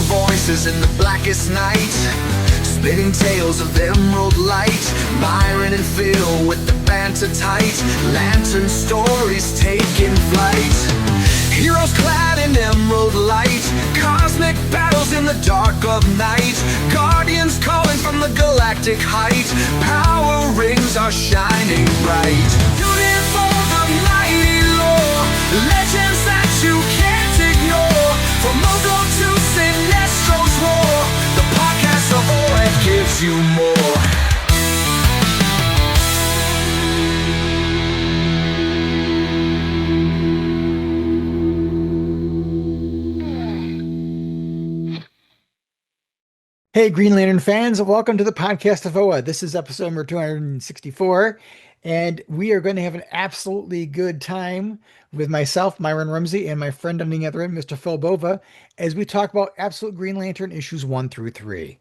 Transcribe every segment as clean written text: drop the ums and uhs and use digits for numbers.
voices in the blackest night, spitting tales of emerald light. Myron and Phil with the banter tight, lantern stories taking flight. Heroes clad in emerald light, cosmic battles in the dark of night. Guardians calling from the galactic height, power rings are shining bright. Tune in for the mighty lore, legends that you can't ignore. From Mogo to Sinestro's War, the podcast of Oed gives you more. Hey, Green Lantern fans, welcome to the podcast of OA. This is episode number 264, and we are going to have an absolutely good time with myself, Myron Rumsey, and my friend on the other end, Mr. Phil Bova, as we talk about Absolute Green Lantern issues 1 through 3.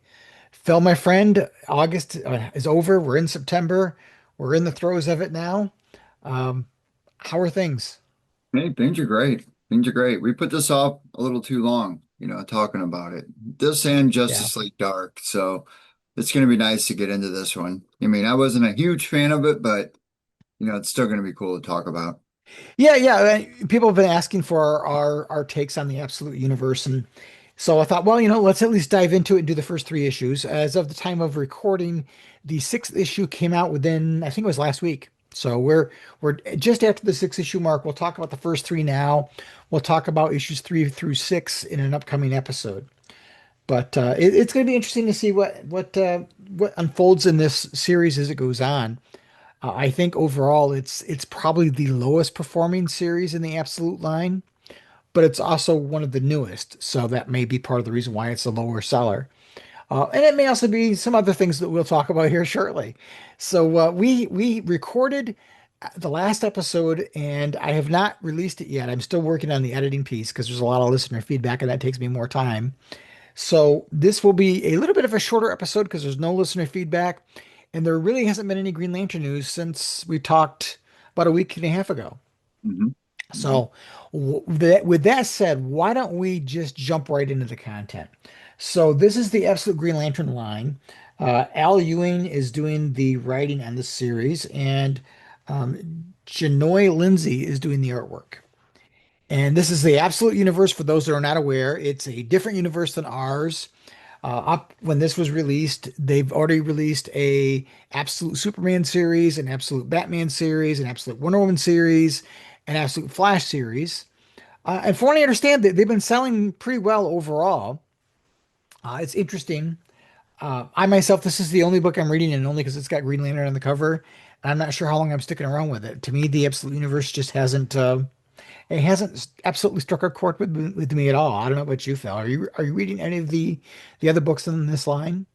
Phil, my friend, August is over. We're in September. We're in the throes of it now. How are things? Hey, things are great. Things are great. We put this off a little too long, talking about it. This and Yeah. Justice League Dark. So it's going to be nice to get into this one. I mean, I wasn't a huge fan of it, but, it's still going to be cool to talk about. Yeah. People have been asking for our takes on the Absolute Universe, and so I thought, well, let's at least dive into it and do the first three issues. As of the time of recording, the sixth issue came out within, I think it was last week. So we're just after the six issue mark. We'll talk about the first three now. We'll talk about issues 3 through 6 in an upcoming episode. But it's going to be interesting to see what unfolds in this series as it goes on. I think overall it's probably the lowest performing series in the Absolute line, but it's also one of the newest, so that may be part of the reason why it's a lower seller. And it may also be some other things that we'll talk about here shortly. So we recorded the last episode, and I have not released it yet. I'm still working on the editing piece because there's a lot of listener feedback, and that takes me more time. So this will be a little bit of a shorter episode because there's no listener feedback, and there really hasn't been any Green Lantern news since we talked about a week and a half ago. Hmm. So, with that said, why don't we just jump right into the content? So, this is the Absolute Green Lantern line. Al Ewing is doing the writing on this series, and Janoy Lindsay is doing the artwork. And this is the Absolute Universe. For those that are not aware, it's a different universe than ours. Up when this was released, they've already released a Absolute Superman series, an Absolute Batman series, an Absolute Wonder Woman series, an Absolute Flash series. And from what I understand, they've been selling pretty well overall. It's interesting. I myself, this is the only book I'm reading, and only because it's got Green Lantern on the cover. And I'm not sure how long I'm sticking around with it. To me, the Absolute Universe just hasn't. It hasn't absolutely struck a chord with me at all. I don't know about you, Phil. Are you reading any of the other books in this line?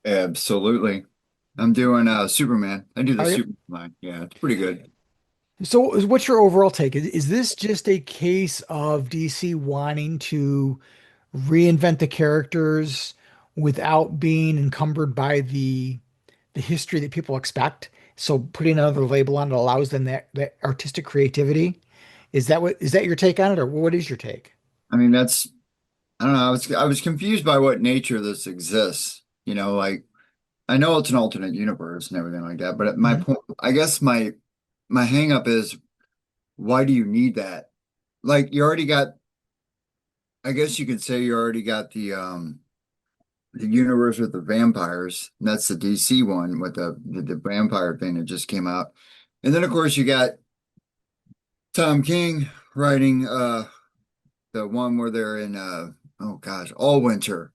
Absolutely. I'm doing Superman. I do the Are you? Superman line. Yeah, it's pretty good. So, what's your overall take? Is this just a case of DC wanting to reinvent the characters without being encumbered by the history that people expect? So, putting another label on it allows them that artistic creativity. Is that your take on it, or what is your take? I mean, I don't know. I was confused by what nature this exists. Like I know it's an alternate universe and everything like that, but at my Mhm. point, I guess my hang up is why do you need that? Like you already got, I guess you could say you already got the universe with the vampires. And that's the DC one with the vampire thing that just came out. And then of course you got Tom King writing the one where they're in oh gosh, All Winter,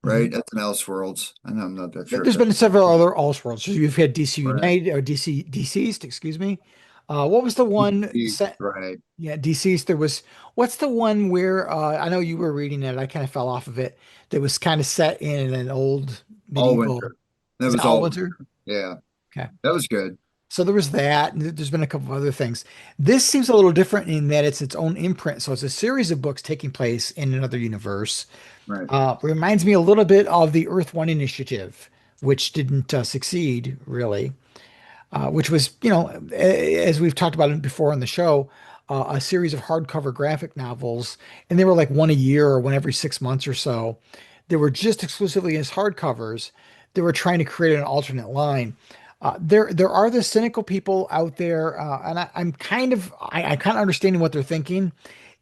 Mhm. right? That's an Elseworlds. I know I'm not that sure if There's been that's several other Allsworlds. So you've had DC right. United or DC Deceased, excuse me. What was the one set? Right. Yeah, Deceased. There was what's the one where I know you were reading it. I kind of fell off of it. That was kind of set in an old All medieval. Winter. That Is it was All Allwinter? Winter. Yeah. Okay. That was good. So there was that, and there's been a couple of other things. This seems a little different in that it's its own imprint. So it's a series of books taking place in another universe. Right. Reminds me a little bit of the Earth One initiative, which didn't succeed really, which was, as we've talked about it before on the show, a series of hardcover graphic novels, and they were like one a year or one every 6 months or so. They were just exclusively as hardcovers. They were trying to create an alternate line. There are the cynical people out there, and I kind of understanding what they're thinking,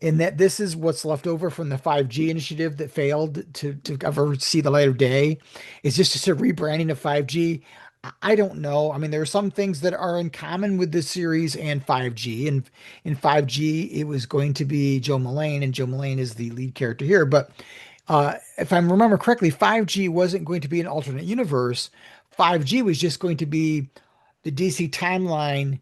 in that this is what's left over from the 5G initiative that failed to ever see the light of day. It's just a rebranding of 5G. I don't know. I mean, there are some things that are in common with this series and 5G. And in 5G, it was going to be Joe Mullane, and Joe Mullane is the lead character here. But if I remember correctly, 5G wasn't going to be an alternate universe. 5G was just going to be the DC timeline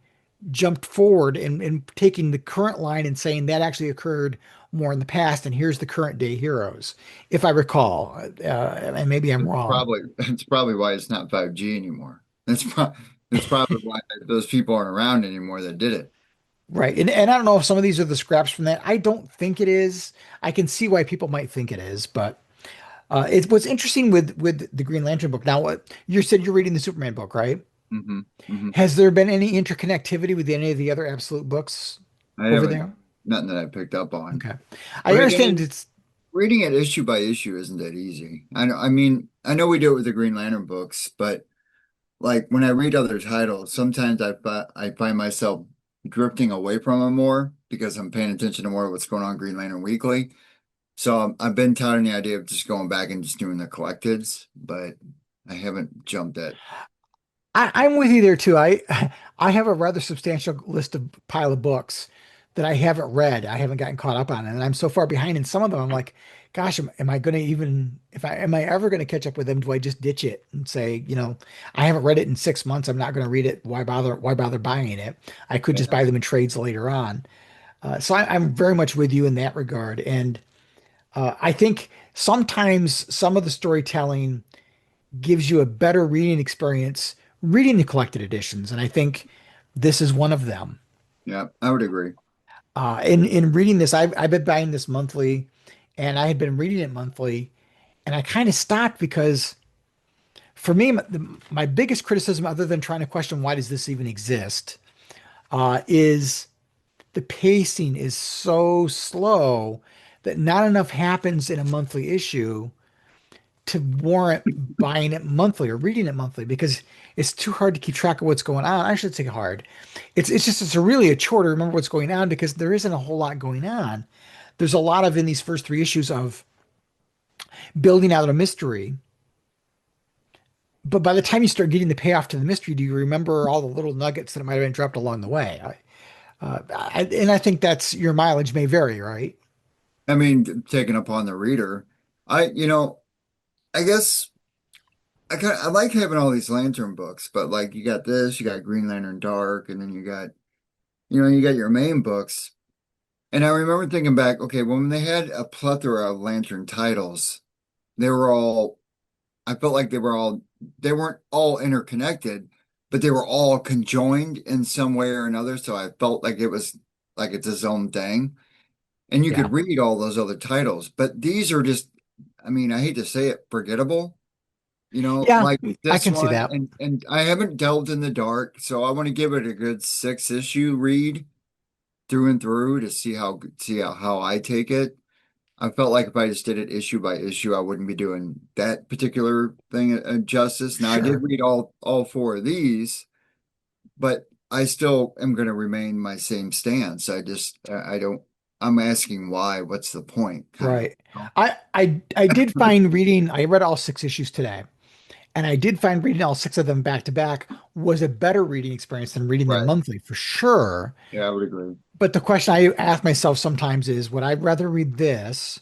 jumped forward and taking the current line and saying that actually occurred more in the past, and here's the current day heroes, if I recall. And maybe I'm wrong. It's probably why it's not 5G anymore. It's probably why those people aren't around anymore that did it. Right. And I don't know if some of these are the scraps from that. I don't think it is. I can see why people might think it is, but it's what's interesting with the Green Lantern book. Now, what you said you're reading the Superman book, right? Hmm. Hmm. Has there been any interconnectivity with any of the other Absolute books I over haven't there? nothing that I picked up on. Okay. I But understand again, it's reading it issue by issue isn't that easy. I mean, I know we do it with the Green Lantern books, but like when I read other titles, sometimes I find myself drifting away from them more because I'm paying attention to more of what's going on in Green Lantern Weekly. So I've been touting the idea of just going back and just doing the collecteds, but I haven't jumped at. I'm with you there too. I have a rather substantial list of pile of books that I haven't read. I haven't gotten caught up on, and I'm so far behind in some of them. I'm like, gosh, am I going to even if I am I ever going to catch up with them? Do I just ditch it and say, I haven't read it in 6 months. I'm not going to read it. Why bother? Why bother buying it? I could just Yeah. buy them in trades later on. I'm very much with you in that regard, and I think sometimes some of the storytelling gives you a better reading experience reading the collected editions, and I think this is one of them. Yeah, I would agree. In reading this, I've been buying this monthly, and I had been reading it monthly, and I kind of stopped because for me, my biggest criticism, other than trying to question why does this even exist, is the pacing is so slow that not enough happens in a monthly issue to warrant buying it monthly or reading it monthly because it's too hard to keep track of what's going on. I should say hard. It's really a chore to remember what's going on because there isn't a whole lot going on. There's a lot of in these first three issues of building out a mystery. But by the time you start getting the payoff to the mystery, do you remember all the little nuggets that might have been dropped along the way? And I think that's your mileage may vary, right? I mean, taking upon the reader, you know, I guess I like having all these Lantern books, but like you got this, you got Green Lantern Dark, and then you got your main books. And I remember thinking back, okay, when they had a plethora of Lantern titles, they were all, I felt like they weren't all interconnected, but they were all conjoined in some way or another. So I felt like it was like it's its own thing. And you Yeah. could read all those other titles, but these are just, I mean, I hate to say it, forgettable. Yeah, Like I this can see one, that. and I haven't delved in the dark, so I want to give it a good 6 issue read through and through to how I take it. I felt like if I just did it issue by issue, I wouldn't be doing that particular thing justice. Now I did Sure. read all four of these, but I still am going to remain my same stance. I don't. I'm asking why. What's the point? Kind of. Right. I did find reading, I read all 6 issues today, and I did find reading all six of them back to back was a better reading experience than reading them Right. monthly for sure. Yeah, I would agree. But the question I ask myself sometimes is, would I rather read this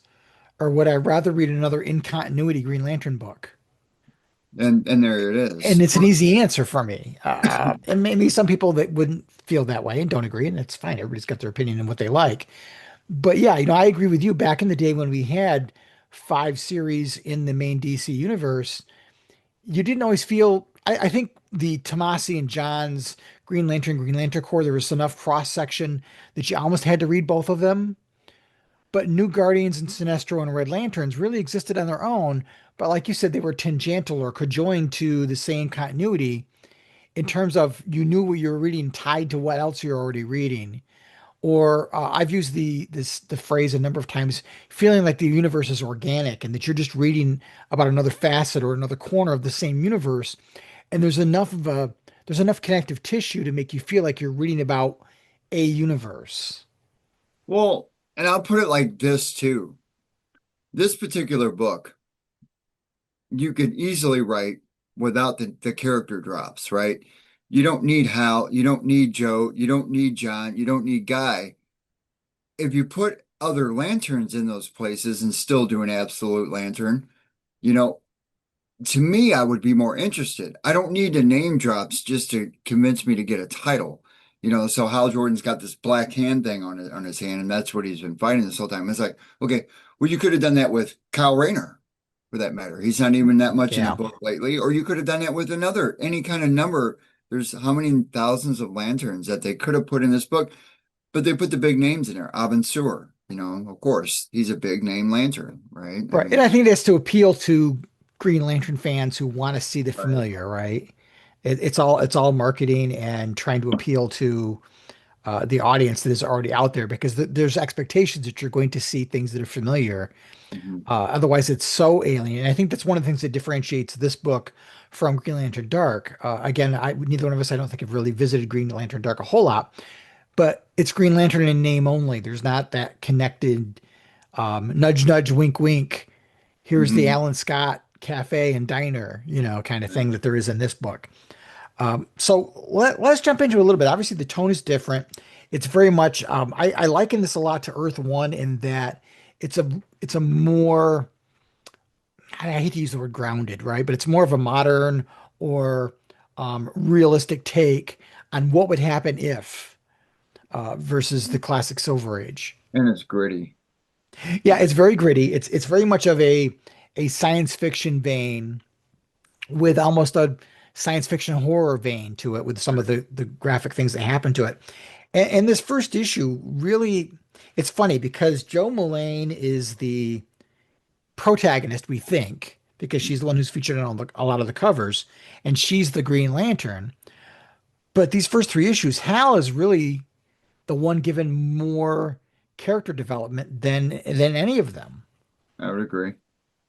or would I rather read another in continuity Green Lantern book? And there it And is. it's an easy answer for me. And maybe some people that wouldn't feel that way and don't agree, and it's fine. Everybody's got their opinion and what they like. But yeah, I agree with you. Back in the day when we had 5 series in the main DC universe, you didn't always feel. I think the Tomasi and John's Green Lantern Corps, there was enough cross section that you almost had to read both of them. But New Guardians and Sinestro and Red Lanterns really existed on their own. But like you said, they were tangential or conjoined to the same continuity in terms of you knew what you were reading tied to what else you're already reading. Or I've used the phrase a number of times, feeling like the universe is organic and that you're just reading about another facet or another corner of the same universe, and there's enough connective tissue to make you feel like you're reading about a universe. Well, and I'll put it like this too. This particular book, you could easily write without the character drops, right? You don't need Hal, you don't need Joe, you don't need John, you don't need Guy. If you put other lanterns in those places and still do an absolute lantern, you know, to me, I would be more interested. I don't need the name drops just to convince me to get a title. So Hal Jordan's got this black hand thing on his hand, and that's what he's been fighting this whole time. It's like, okay, well, you could have done that with Kyle Rayner, for that matter. He's not even that much in the Yeah. book lately. Or you could have done that with any kind of number. There's how many thousands of lanterns that they could have put in this book, but they put the big names in there. Abin Sur, of course, he's a big name lantern, right? I Right. And mean, I think that's to appeal to Green Lantern fans who want to see the right. familiar, right? It's all marketing and trying to appeal to the audience that is already out there because there's expectations that you're going to see things that are familiar. Mhm. Otherwise, it's so alien. And I think that's one of the things that differentiates this book from Green Lantern Dark. Again, neither one of us, I don't think, have really visited Green Lantern Dark a whole lot, but it's Green Lantern in name only. There's not that connected nudge, nudge, wink, wink. Here's the Mhm. Alan Scott Cafe and Diner, kind of thing that there is in this book. So let's jump into it a little bit. Obviously, the tone is different. It's very much I liken this a lot to Earth One in that it's a more I hate to use the word grounded, right? But it's more of a modern or realistic take on what would happen if versus the classic Silver Age. And it's gritty. Yeah, it's very gritty. It's very much of a science fiction vein with almost a science fiction horror vein to it with some of Right. the graphic things that happen to it. And this first issue really, it's funny because Joe Mullane is the protagonist, we think, because she's the one who's featured on a lot of the covers, and she's the Green Lantern. But these first three issues, Hal is really the one given more character development than any of them, I would agree,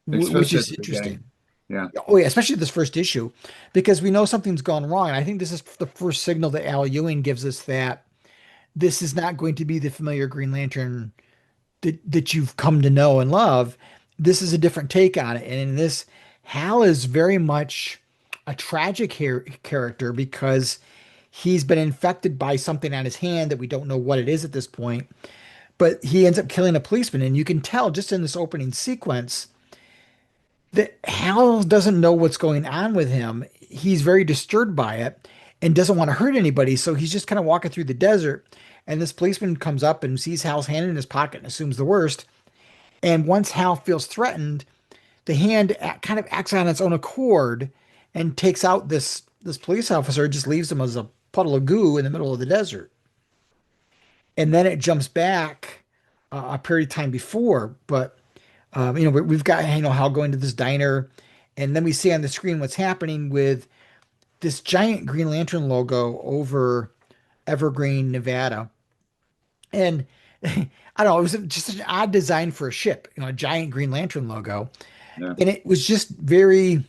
which especially at is the beginning. interesting. Yeah. Oh yeah, especially this first issue, because we know something's gone wrong. And I think this is the first signal that Al Ewing gives us that this is not going to be the familiar Green Lantern that you've come to know and love. This is a different take on it. And in this, Hal is very much a tragic character because he's been infected by something on his hand that we don't know what it is at this point. But he ends up killing a policeman, and you can tell just in this opening sequence that Hal doesn't know what's going on with him. He's very disturbed by it and doesn't want to hurt anybody. So he's just kind of walking through the desert. And this policeman comes up and sees Hal's hand in his pocket and assumes the worst. And once Hal feels threatened, the hand kind of acts on its own accord and takes out this police officer, just leaves him as a puddle of goo in the middle of the desert. And then it jumps back a period of time before, but we've got Hal going to this diner, and then we see on the screen what's happening with this giant Green Lantern logo over Evergreen, Nevada, and I don't know, it was just an odd design for a ship, a giant Green Lantern logo, Yeah. and it was just very.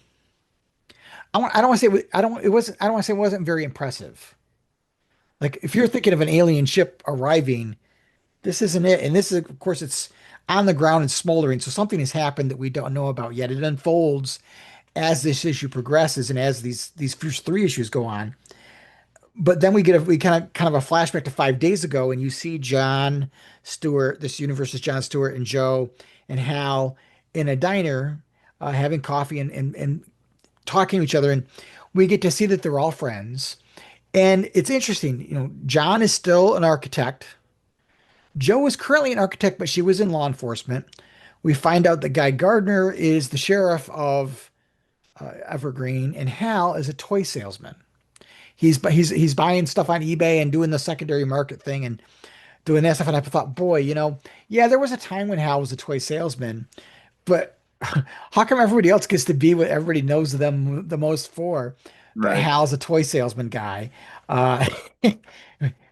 I don't want to say I don't. It wasn't. I don't want to say it wasn't very impressive. Like if you're thinking of an alien ship arriving, this isn't it. And this is, of course, it's on the ground and smoldering. So something has happened that we don't know about yet. It unfolds as this issue progresses and as these first three issues go on. But then we kind of a flashback to 5 days ago, and you see John Stewart, this universe's John Stewart and Joe and Hal in a diner, having coffee and talking to each other, and we get to see that they're all friends. And it's interesting, John is still an architect. Joe is currently an architect, but she was in law enforcement. We find out that Guy Gardner is the sheriff of Evergreen, and Hal is a toy salesman. He's buying stuff on eBay and doing the secondary market thing and doing that stuff. And I thought, boy, yeah, there was a time when Hal was a toy salesman, but how come everybody else gets to be what everybody knows them the most for? But Right. Hal's a toy salesman guy. Uh,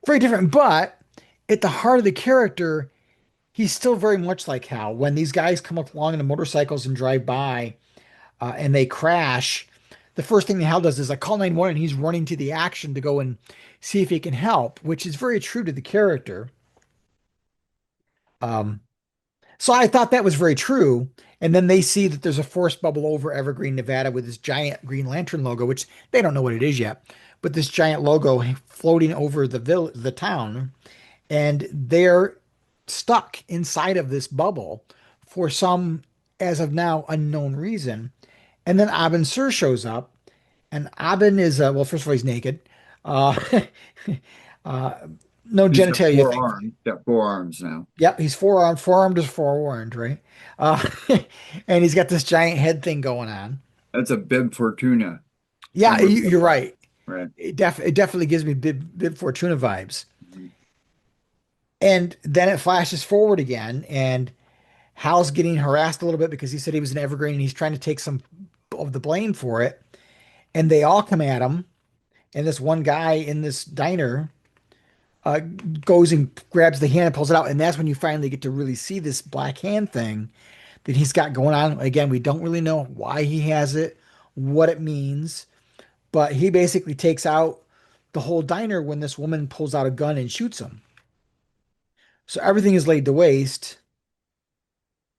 very different, but at the heart of the character, he's still very much like Hal. When these guys come up along in the motorcycles and drive by, and they crash, the first thing that Hal does is like call 911 and he's running to the action to go and see if he can help, which is very true to the character. Um, so I thought that was very true. And then they see that there's a force bubble over Evergreen, Nevada with this giant Green Lantern logo, which they don't know what it is yet, but this giant logo floating over the town. And they're stuck inside of this bubble for some, as of now, unknown reason. And then Abin Sur shows up, and Abin is well, first of all, he's naked. Uh, uh, no He's got genitalia four thing. arms. Got four arms now. Yep, he's forearmed. Forearmed is forewarned, right? Uh, and he's got this giant head thing going on. That's a bib Fortuna. Yeah, Remember you're Bova, right. right? It definitely gives me Bib Fortuna vibes. And then it flashes forward again, and Hal's getting harassed a little bit because he said he was an Evergreen and he's trying to take some of the blame for it. And they all come at him. And this one guy in this diner uh, goes and grabs the hand and pulls it out. And that's when you finally get to really see this black hand thing that he's got going on. Again, we don't really know why he has it, what it means, but he basically takes out the whole diner when this woman pulls out a gun and shoots him. So everything is laid to waste.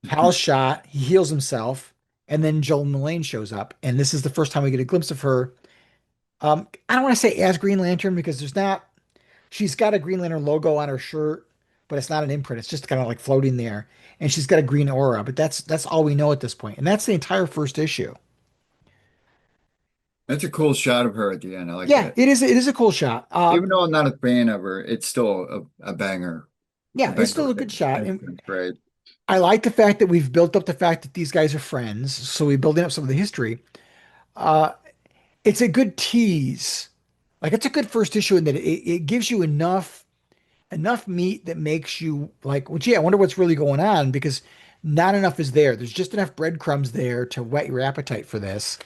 Hal's shot, he heals himself, and then Joel Mullane shows up. And this is the first time we get a glimpse of her. I don't want to say as Green Lantern because there's not, she's got a Green Lantern logo on her shirt, but it's not an imprint. It's just kind of like floating there. And she's got a green aura, but that's all we know at this point. And that's the entire first issue. That's a cool shot of her at the end. I like Yeah, that. it is a cool shot. Even though I'm not a fan of her, it's still a banger. A Yeah, it's banger still a good shot. And entrance, right? I like the fact that we've built up the fact that these guys are friends. So we're building up some of the history. Uh, it's a good tease. Like it's a good first issue in that it gives you enough meat that makes you like, well, gee, I wonder what's really going on because not enough is there. There's just enough breadcrumbs there to whet your appetite for this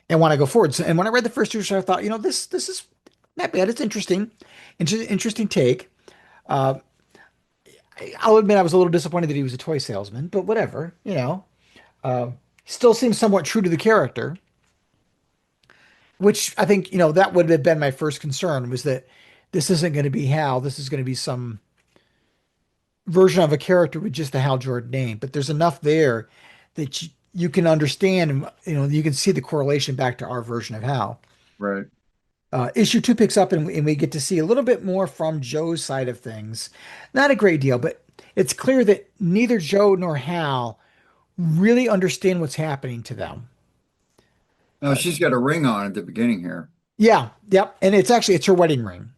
and want to go forward. So, and when I read the first issue, I thought, this is not bad. It's interesting. Interesting take. Uh, I'll admit I was a little disappointed that he was a toy salesman, but whatever. Uh, Still seems somewhat true to the character, which I think, that would have been my first concern was that this isn't going to be Hal. This is going to be some version of a character with just the Hal Jordan name. But there's enough there that you can understand, and you can see the correlation back to our version of Hal. Right. Issue 2 picks up, and we get to see a little bit more from Joe's side of things. Not a great deal, but it's clear that neither Joe nor Hal really understand what's happening to them. No, she's got a ring on at the beginning here. Yeah, yep, and it's her wedding ring.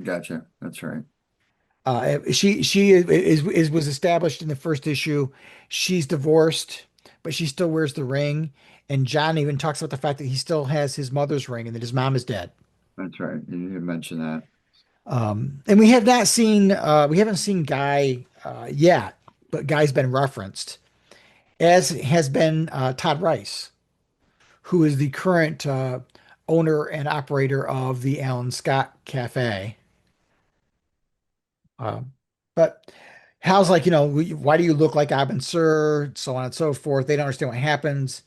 Gotcha. That's right. She is was established in the first issue. She's divorced, but she still wears the ring. And John even talks about the fact that he still has his mother's ring and that his mom is dead. That's right. You had mentioned that. And we haven't seen Guy yet, but Guy's been referenced, as has been Todd Rice, who is the current owner and operator of the Alan Scott Cafe. But Hal's like, why do you look like Abin Sur? So on and so forth. They don't understand what happens.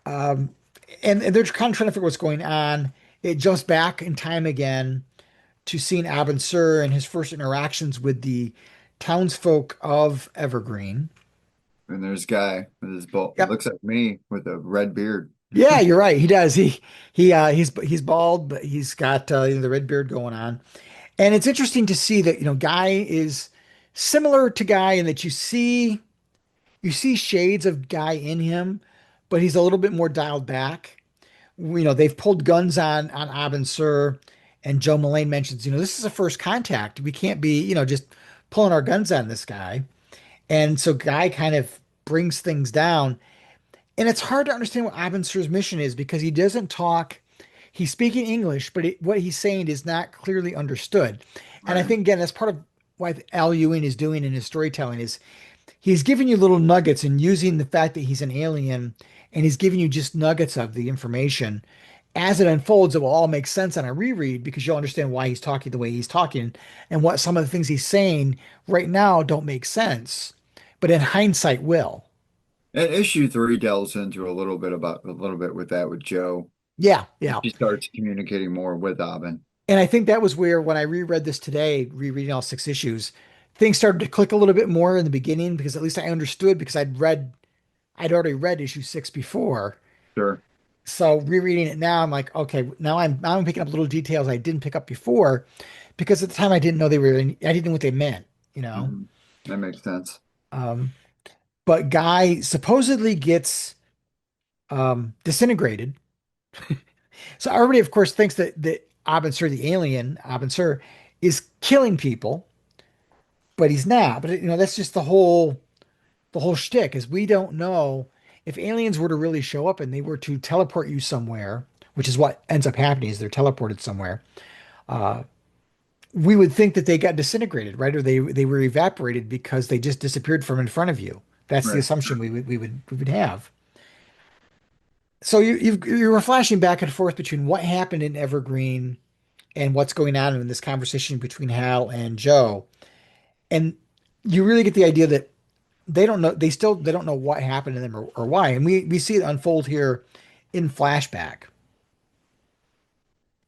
Um, and they're kind of trying to figure what's going on. It jumps back in time again to seeing Abin Sur and his first interactions with the townsfolk of Evergreen. And there's Guy with his bald, Yep. looks like me with a red beard. Yeah, you're right. He does. He's bald, but he's got the red beard going on. And it's interesting to see that, Guy is similar to Guy in that you see shades of Guy in him, but he's a little bit more dialed back. They've pulled guns on Abin Sur, and Joe Mullane mentions, this is a first contact. We can't be, just pulling our guns on this guy. And so Guy kind of brings things down. And it's hard to understand what Abin Sur's mission is because he doesn't talk. He's speaking English, but what he's saying is not clearly understood. And I Right. think, again, that's part of what Al Ewing is doing in his storytelling is he's giving you little nuggets and using the fact that he's an alien and he's giving you just nuggets of the information. as it unfolds, it will all make sense on a reread because you'll understand why he's talking the way he's talking and what some of the things he's saying right now don't make sense, but in hindsight will. And issue three delves into a little bit with that with Joe. Yeah, yeah. She starts communicating more with Abin. And I think that was where, when I reread this today, rereading all 6 issues, things started to click a little bit more in the beginning because at least I understood because I'd already read issue 6 before. Sure. So rereading it now, I'm like, okay, now I'm picking up little details I didn't pick up before because at the time I didn't know I didn't know what they meant, you know. Hmm. That makes sense. Um, but Guy supposedly gets disintegrated. So everybody, of course, thinks that Abin Sur, the alien, Abin Sur, is killing people, but he's not. But that's just the whole shtick is we don't know if aliens were to really show up and they were to teleport you somewhere, which is what ends up happening is they're teleported somewhere. We would think that they got disintegrated, right? Or they were evaporated because they just disappeared from in front of you. That's the Right. assumption we would have. So you were flashing back and forth between what happened in Evergreen and what's going on in this conversation between Hal and Joe. And you really get the idea that they don't know, they don't know what happened to them or why. And we see it unfold here in flashback.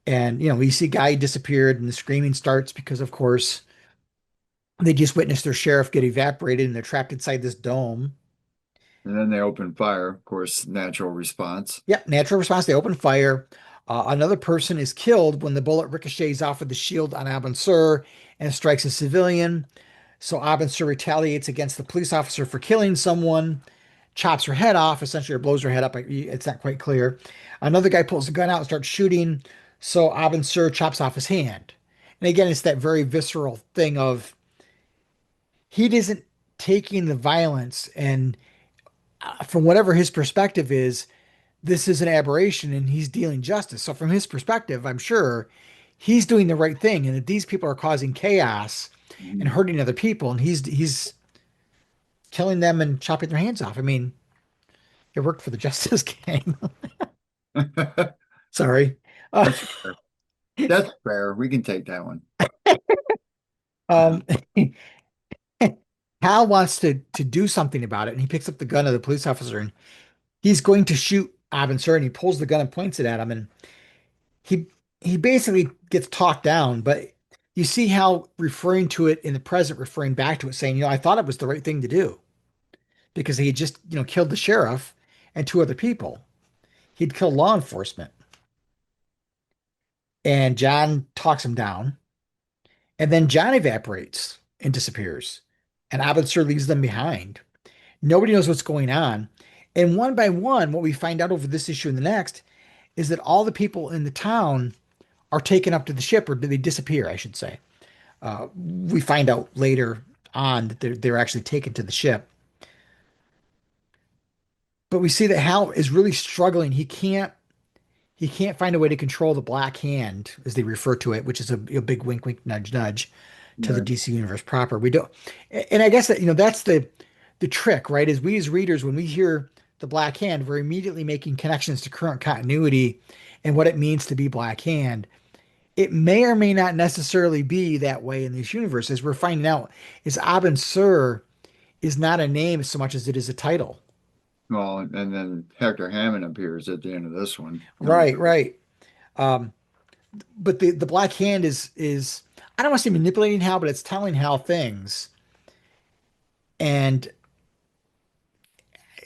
And we see Guy disappeared and the screaming starts because of course they just witnessed their sheriff get evaporated and they're trapped inside this dome. And then they open fire, of course, natural response. Yep, natural response. They open fire. Another person is killed when the bullet ricochets off of the shield on Abin Sur and strikes a civilian. So Abin Sur retaliates against the police officer for killing someone, chops her head off, essentially, or blows her head up. It's not quite clear. Another guy pulls a gun out and starts shooting. So Abin Sur chops off his hand. And again, it's that very visceral thing of he isn't taking the violence and from whatever his perspective is, this is an aberration and he's dealing justice. So from his perspective, I'm sure he's doing the right thing and that these people are causing chaos and Mhm. hurting other people and he's killing them and chopping their hands off. I mean, it worked for the Justice Gang. Sorry. Uh, That's fair. That's fair. We can take that one. um, Hal wants to do something about it and he picks up the gun of the police officer and he's going to shoot Abin Sur and he pulls the gun and points it at him and he he basically gets talked down, but you see how referring to it in the present, referring back to it, saying, I thought it was the right thing to do because he had just, killed the sheriff and 2 other people. He'd killed law enforcement. And John talks him down. And then John evaporates and disappears. And Abbotsford leaves them behind. Nobody knows what's going on. And one by one, what we find out over this issue and the next is that all the people in the town are taken up to the ship, or do they disappear, I should say. We find out later on that they're actually taken to the ship. But we see that Hal is really struggling. He can't find a way to control the Black Hand, as they refer to it, which is a big wink, wink, nudge, nudge to the Right. DC universe proper. We don't, and I guess that that's the trick, right? Is we as readers, when we hear the Black Hand, we're immediately making connections to current continuity and what it means to be Black Hand. It may or may not necessarily be that way in this universe, as we're finding out. Is Abin Sur is not a name so much as it is a title. Well, and then Hector Hammond appears at the end of this one. Comes Right, right. Um, but the Black Hand is I don't want to say manipulating Hal, but it's telling Hal things. And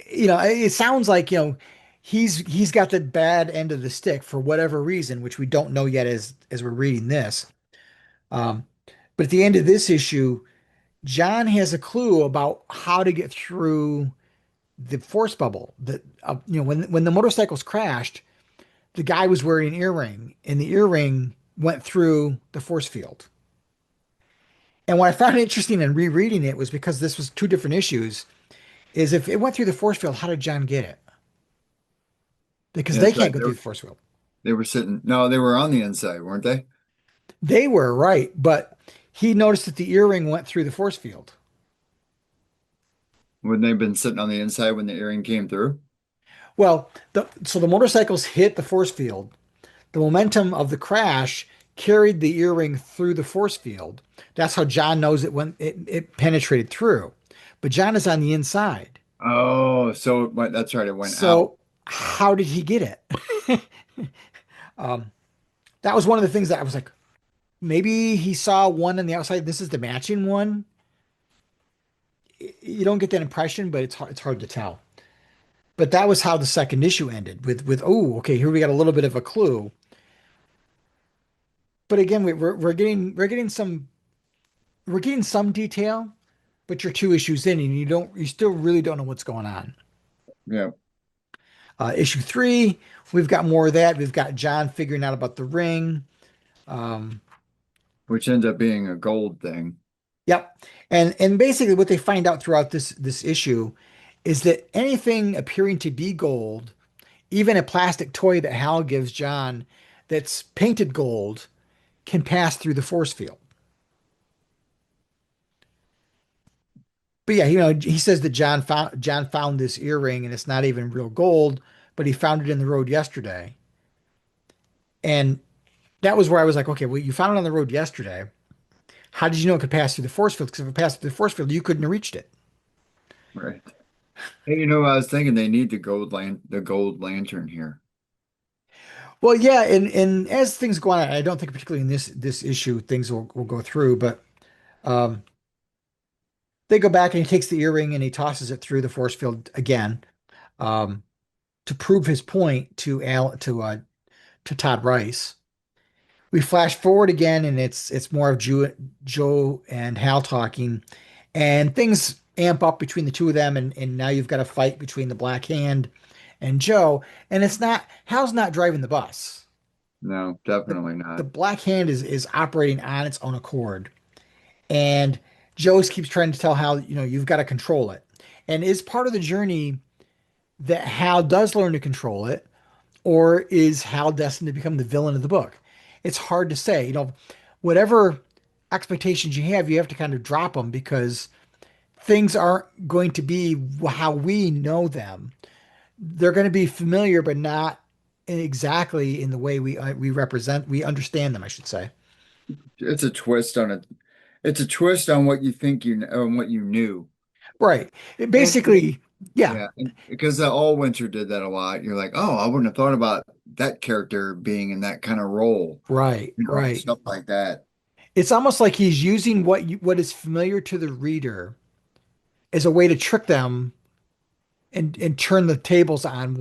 it sounds like, he's got the bad end of the stick for whatever reason, which we don't know yet as we're reading this. Um, but at the end of this issue, John has a clue about how to get through the force bubble. That when the motorcycles crashed, the guy was wearing an earring, and the earring went through the force field. And what I found interesting in rereading it was because this was 2 different issues, is if it went through the force field, how did John get it? Because they can't inside. go through the force field. They were sitting. No, they were on the inside, weren't they? They were right, but he noticed that the earring went through the force field. Wouldn't they have been sitting on the inside when the earring came through? Well, so the motorcycles hit the force field, The momentum of the crash carried the earring through the force field. That's how John knows it penetrated through. But John is on the inside. Oh, so that's right. It went out. So how did he get it? Um, that was one of the things that I was like, maybe he saw one on the outside. This is the matching one. You don't get that impression, but it's hard to tell. But that was how the second issue ended with oh, okay, here we got a little bit of a clue. But again, we're getting some detail, but you're two issues in and you still really don't know what's going on. Yeah, Issue three, we've got more of that. We've got John figuring out about the ring. Um, which ends up being a gold thing. yep. And basically what they find out throughout this issue is that anything appearing to be gold, even a plastic toy that Hal gives John that's painted gold, can pass through the force field. But yeah, he says that John found this earring and it's not even real gold, but he found it in the road yesterday. And that was where I was like, okay, well, you found it on the road yesterday. How did you know it could pass through the force field? Because if it passed through the force field, you couldn't have reached it. Right. Hey, I was thinking they need the gold lantern here. Well, yeah, and as things go on, I don't think particularly in this issue things will go through, but um, they go back and he takes the earring and he tosses it through the force field again um, to prove his point to Todd Rice. We flash forward again, and it's more of Joe and Hal talking, and things amp up between the two of them, and now you've got a fight between the Black Hand and Joe, and it's not Hal's not driving the bus. No, The definitely the not. Black Hand is operating on its own accord, and Joe keeps trying to tell Hal, you've got to control it, and is part of the journey that Hal does learn to control it, or is Hal destined to become the villain of the book? It's hard to say. Whatever expectations you have to kind of drop them because things aren't going to be how we know them. They're going to be familiar, but not exactly in the way we understand them, I should say. It's a twist on it. It's a twist on what you think on what you knew. Right. And Basically, yeah, yeah, and because All Winter did that a lot. You're like, oh, I wouldn't have thought about that character being in that kind of role, right, right. stuff like that. It's almost like he's using what is familiar to the reader as a way to trick them and turn the tables on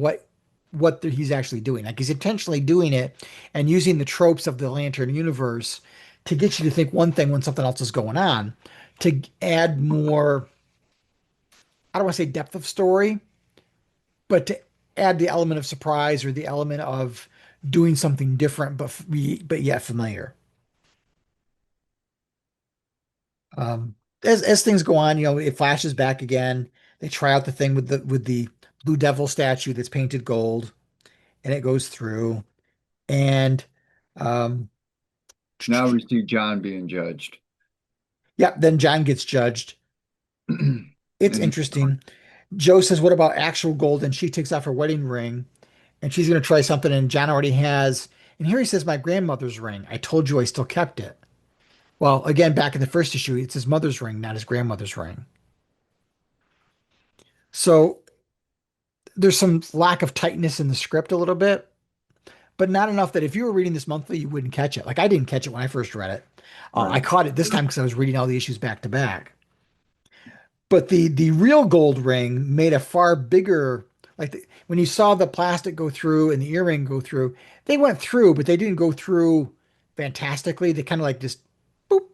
he's actually doing. Like he's intentionally doing it and using the tropes of the Lantern universe to get you to think one thing when something else is going on, to add more, I don't want to say depth of story, but to add the element of surprise or the element of doing something different, but yet familiar. Um, as things go on, it flashes back again. They try out the thing with the Blue Devil statue that's painted gold, and it goes through. And um, Now we see John being judged. yeah, then John gets judged. And It's he, interesting. Joe says, "What about actual gold?" And she takes off her wedding ring, and she's going to try something. And John already has. And here he says, "My grandmother's ring. I told you I still kept it." Well, again, back in the first issue, it's his mother's ring, not his grandmother's ring. So there's some lack of tightness in the script a little bit, but not enough that if you were reading this monthly, you wouldn't catch it. Like I didn't catch it when I first read it. I right. caught it this time because I was reading all the issues back to back. But the real gold ring made a far bigger, when you saw the plastic go through and the earring go through, they went through, but they didn't go through fantastically. They kind of like just boop.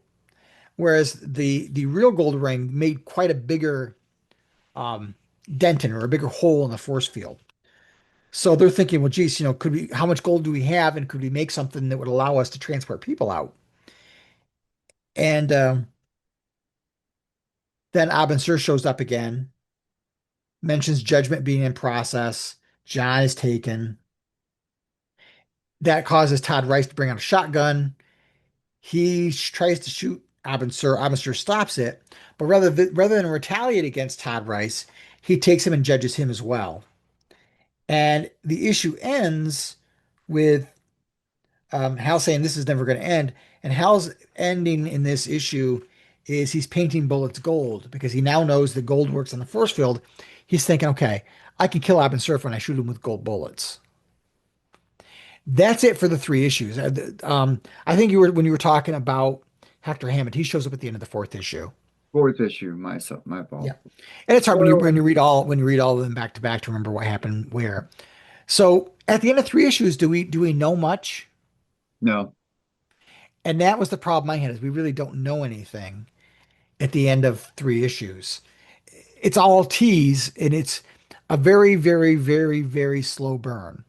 Whereas the real gold ring made quite a bigger um, dent in or a bigger hole in the force field. So they're thinking, well, geez, how much gold do we have, and could we make something that would allow us to transport people out? And then Abin Sur shows up again, mentions judgment being in process. John is taken. That causes Todd Rice to bring out a shotgun. He tries to shoot Abin Sur. Abin Sur stops it, but rather than retaliate against Todd Rice, he takes him and judges him as well. And the issue ends with Hal's saying this is never going to end. And Hal's ending in this issue is he's painting bullets gold because he now knows that gold works on the force field. He's thinking, okay, I can kill Abin Surf when I shoot him with gold bullets. That's it for the three issues. I think you were when you were talking about Hector Hammond. He shows up at the end of the fourth issue. Fourth issue, my Yeah, fault. and it's hard Well, when you read all of them back to back to remember what happened where. So at the end of three issues, do we know much? no, And that was the problem I had is we really don't know anything at the end of three issues. It's all tease and it's a very, very, very, very slow burn.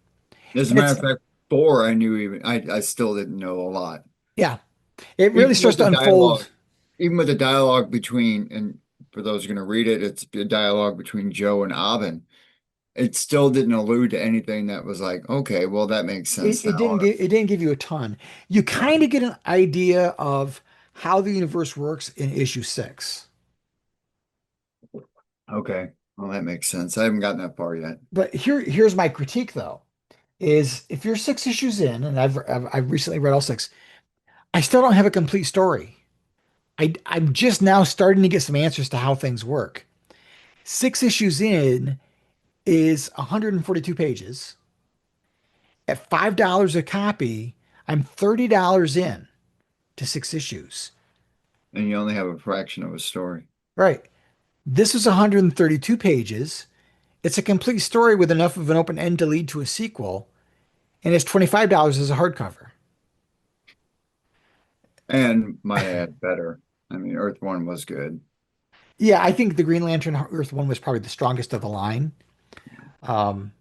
as a And matter it's of fact, four I knew even I still didn't know a lot. yeah, it really Even starts with to the unfold. dialogue, even with the dialogue between, and for those who are going to read it, it's the dialogue between Joe and Abin. It still didn't allude to anything that was like, okay, well, that makes sense now. Or, It didn't give you a ton. You kind of get an idea of how the universe works in issue six. okay, well, that makes sense. I haven't gotten that far yet. But here's my critique though, is if you're six issues in, and I've recently read all six, I still don't have a complete story. I'm just now starting to get some answers to how things work. Six issues in is 142 pages. At $5 a copy, I'm $30 in to six issues. And you only have a fraction of a story. Right. This is 132 pages. It's a complete story with enough of an open end to lead to a sequel, and it's $25 as a hardcover. And might add better. I mean, Earth One was good. Yeah, I think the Green Lantern Earth one was probably the strongest of the line. Um,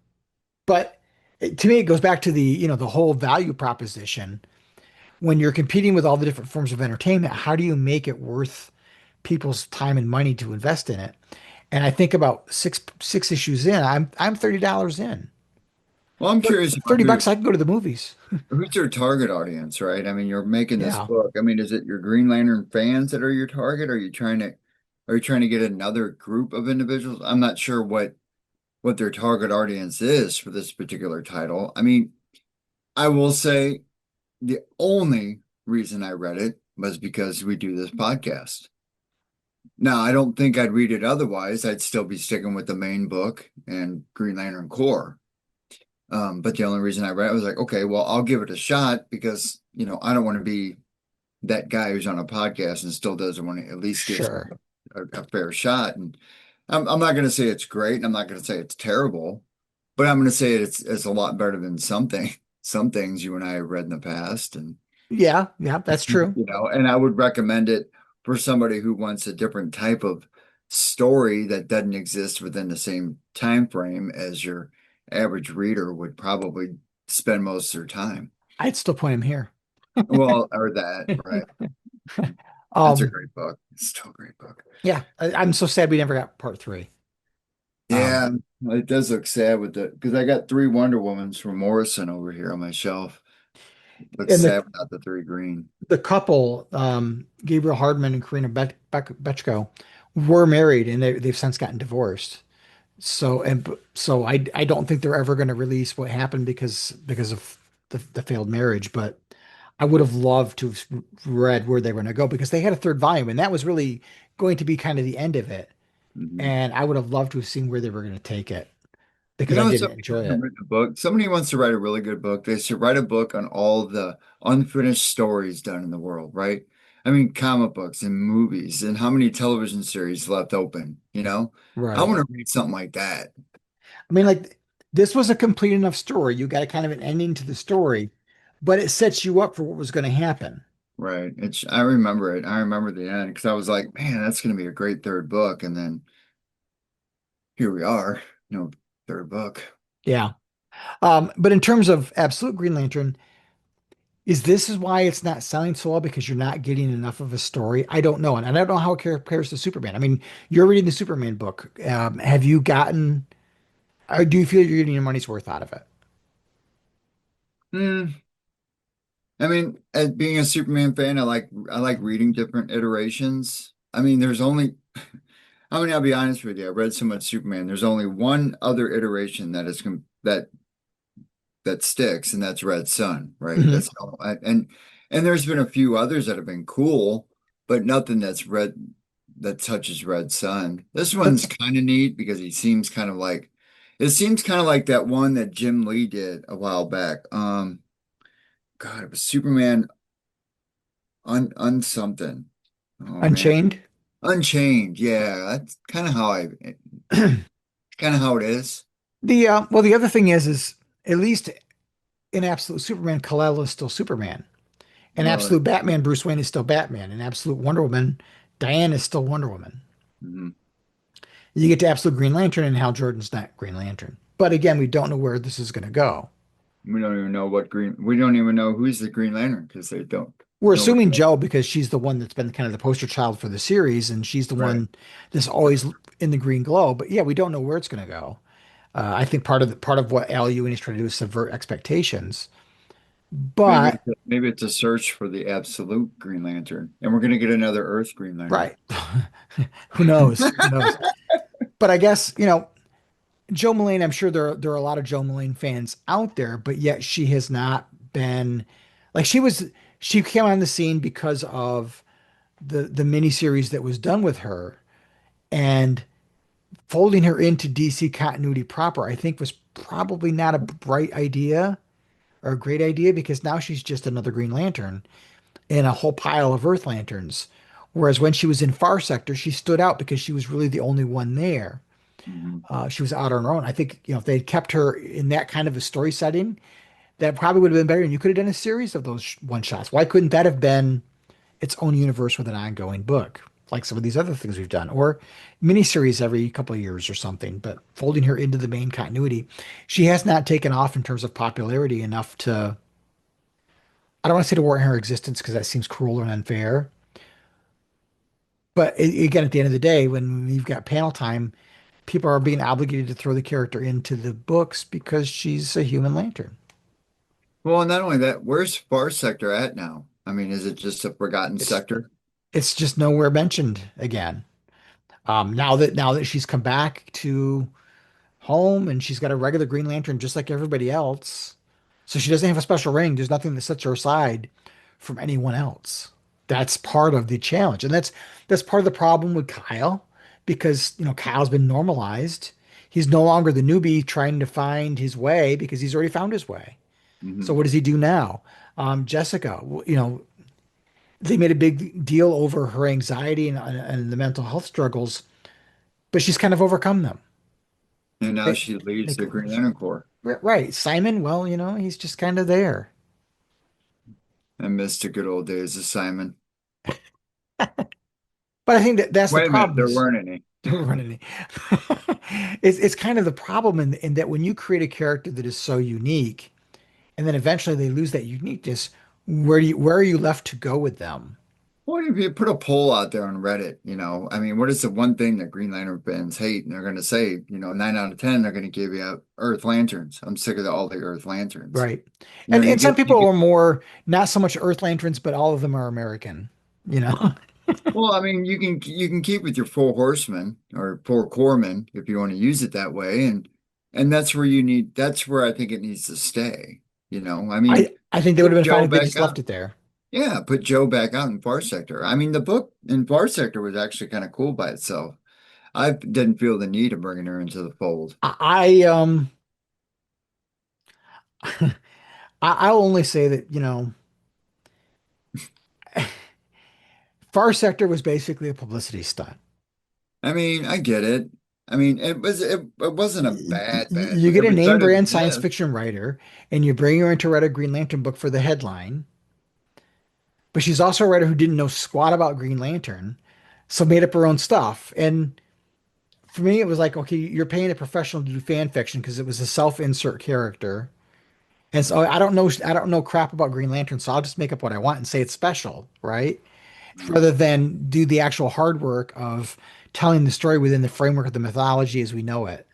but to me, it goes back to the whole value proposition. When you're competing with all the different forms of entertainment, how do you make it worth people's time and money to invest in it? And I think about six issues in, I'm $30 in. Well, I'm For curious about 30 bucks, I can go to the movies. who's your target audience, right? I mean, you're making this Yeah, book. I mean, is it your Green Lantern fans that are your target? Are you trying to get another group of individuals? I'm not sure what their target audience is for this particular title. I mean, I will say the only reason I read it was because we do this podcast. Now, I don't think I'd read it otherwise. I'd still be sticking with the main book and Green Lantern Corps. But the only reason I read it was like, okay, well, I'll give it a shot because, I don't want to be that guy who's on a podcast and still doesn't want to at least give sure. a fair shot. And I'm not going to say it's great. And I'm not going to say it's terrible, but I'm going to say it's a lot better than some things you and I have read in the past. And, Yeah, yeah, that's true. and I would recommend it for somebody who wants a different type of story that doesn't exist within the same time frame as your average reader would probably spend most of their time. I'd still point him here. Well, or that, right? It's a Um, great book. It's still a great book. yeah, I'm so sad we never got part three. Um, Yeah, it does look sad with the because I got three Wonder Womans from Morrison over here on my shelf. Looks and sad without the three green. the couple, Gabriel Hardman and Karina Bechko, were married and they've since gotten divorced. So I don't think they're ever going to release what happened because of the failed marriage. But I would have loved to have read where they were going to go because they had a third volume and that was really going to be kind of the end of it. Mhm. And I would have loved to have seen where they were going to take it because I didn't Somebody enjoy who's it. written a book. Somebody wants to write a really good book. They should write a book on all the unfinished stories done in the world, right? I mean, comic books and movies and how many television series left open. I Right. want to read something like that. I mean, like this was a complete enough story. You got a kind of an ending to the story, but it sets you up for what was going to happen. Right. I remember it. I remember the end because I was like, man, that's going to be a great third book. And then here we are, third book. Yeah. But in terms of Absolute Green Lantern, is why it's not selling so well because you're not getting enough of a story? I don't know. And I don't know how it compares to Superman. I mean, you're reading the Superman book. Have you gotten, or do you feel you're getting your money's worth out of it? Hmm. I mean, as being a Superman fan, I like reading different iterations. I mean, I'll be honest with you. I read so much Superman. There's only one other iteration that that sticks, and that's Red Sun, right? Mhm. That's all. And there's been a few others that have been cool, but nothing that touches Red Sun. This But one's kind of neat because it seems kind of like that one that Jim Lee did a while back. God, it was Superman un something. Oh man, Unchained. Unchained. Yeah, that's kind of how it is. The other thing is at least in Absolute Superman, Kal-El is still Superman. In Well, Absolute Batman, Bruce Wayne is still Batman. In Absolute Wonder Woman, Diane is still Wonder Woman. mhm. You get to Absolute Green Lantern, and Hal Jordan's not Green Lantern. But again, we don't know where this is going to go. We don't even know who's the Green Lantern because they don't. We're Nobody assuming knows. Joe because she's the one that's been kind of the poster child for the series, and she's the Right. one that's always in the green glow. But yeah, we don't know where it's going to go. I think part of what Al Ewing is trying to do is subvert expectations. But Maybe it's a search for the absolute Green Lantern, and we're gonna get another Earth Green Lantern. right, who knows? Who knows? But I guess Joe Mullane. I'm sure there are a lot of Joe Mullane fans out there, but yet she has not been like she came on the scene because of the miniseries that was done with her, and folding her into DC continuity proper, I think was probably not a bright idea or a great idea because now she's just another Green Lantern in a whole pile of Earth Lanterns. Whereas when she was in Far Sector, she stood out because she was really the only one there. Mhm. She was out on her own. I think, if they had kept her in that kind of a story setting, that probably would have been better. And you could have done a series of those one shots. Why couldn't that have been its own universe with an ongoing book, like some of these other things we've done, or miniseries every couple of years or something? But folding her into the main continuity, she has not taken off in terms of popularity enough to. I don't want to say to warrant her existence because that seems cruel and unfair. But again, at the end of the day, when you've got panel time, people are being obligated to throw the character into the books because she's a human lantern. Well, not only that, where's Far Sector at now? I mean, is it just a forgotten It's sector? it's just nowhere mentioned again. Now that she's come back to home and she's got a regular Green Lantern just like everybody else, so she doesn't have a special ring. There's nothing that sets her aside from anyone else. That's part of the challenge, and that's part of the problem with Kyle because Kyle's been normalized. He's no longer the newbie trying to find his way because he's already found his way. So Hmm. what does he do now? Jessica, they made a big deal over her anxiety and the mental health struggles, but she's kind of overcome them. And now They, she leads they, the Green Lantern Corps. right. Simon, well, he's just kind of there. I miss the good old days of Simon. But I think that's the Wait a minute, problem there is weren't any. running. It's kind of the problem in that when you create a character that is so unique, and then eventually they lose that uniqueness, where are you left to go with them? What if you put a poll out there on Reddit? I mean, what is the one thing that Green Lantern fans hate? And they're going to say, 9 out of 10, they're going to give you Earth Lanterns. I'm sick of all the Earth Lanterns. Right. You know, And you some get, you people get, are more not so much Earth Lanterns, but all of them are American, you know? well, I mean, you can keep with your four horsemen or four corpsmen if you want to use it that way. And that's where I think it needs to stay. I mean, I think they would put have been fine Joe if they back just left out. it there. Yeah, put Joe back out in Far Sector. I mean, the book in Far Sector was actually kind of cool by itself. I didn't feel the need of bringing her into the fold. I'll only say that, Far Sector was basically a publicity stunt. I mean, I get it. I mean, it wasn't a bad You book. get It a was name better than brand science this. fiction writer and you bring her in to write a Green Lantern book for the headline, but she's also a writer who didn't know squat about Green Lantern, so made up her own stuff. And for me, it was like, okay, you're paying a professional to do fan fiction because it was a self-insert character. And so I don't know crap about Green Lantern, so I'll just make up what I want and say it's special, right? Rather than do the actual hard work of telling the story within the framework of the mythology as we know it.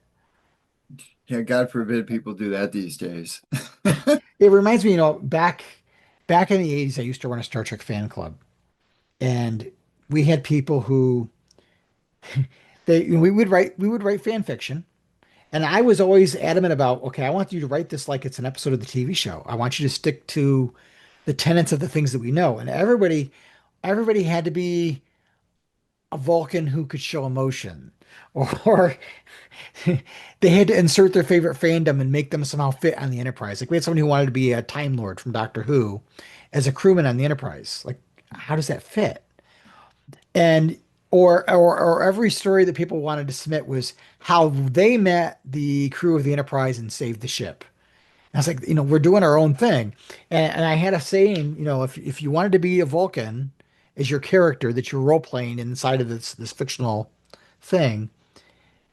Yeah, God forbid people do that these days. It reminds me, back in the 80s, I used to run a Star Trek fan club, and we had people who we would write fan fiction, And I was always adamant about, okay, I want you to write this like it's an episode of the TV show. I want you to stick to the tenets of the things that we know. And everybody had to be a Vulcan who could show emotion, or they had to insert their favorite fandom and make them somehow fit on the Enterprise. Like we had somebody who wanted to be a Time Lord from Doctor Who as a crewman on the Enterprise. Like, how does that fit? And or every story that people wanted to submit was how they met the crew of the Enterprise and saved the ship. And I was like, we're doing our own thing. And I had a saying, if you wanted to be a Vulcan as your character that you're role playing inside of this fictional thing,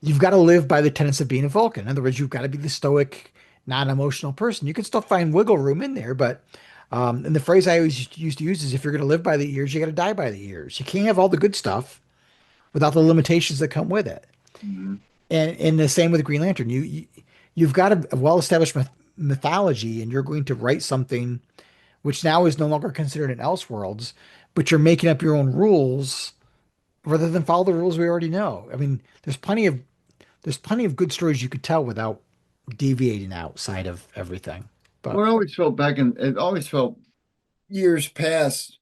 you've got to live by the tenets of being a Vulcan. In other words, you've got to be the stoic, non-emotional person. You can still find wiggle room in there, but and the phrase I always used to use is if you're going to live by the ears, you got to die by the ears. You can't have all the good stuff without the limitations that come with it. Mhm. And the same with Green Lantern. You've got a well-established mythology, and you're going to write something which now is no longer considered an Elseworlds, but you're making up your own rules rather than follow the rules we already know. I mean, there's plenty of good stories you could tell without deviating outside of everything. But Well, it always felt years past,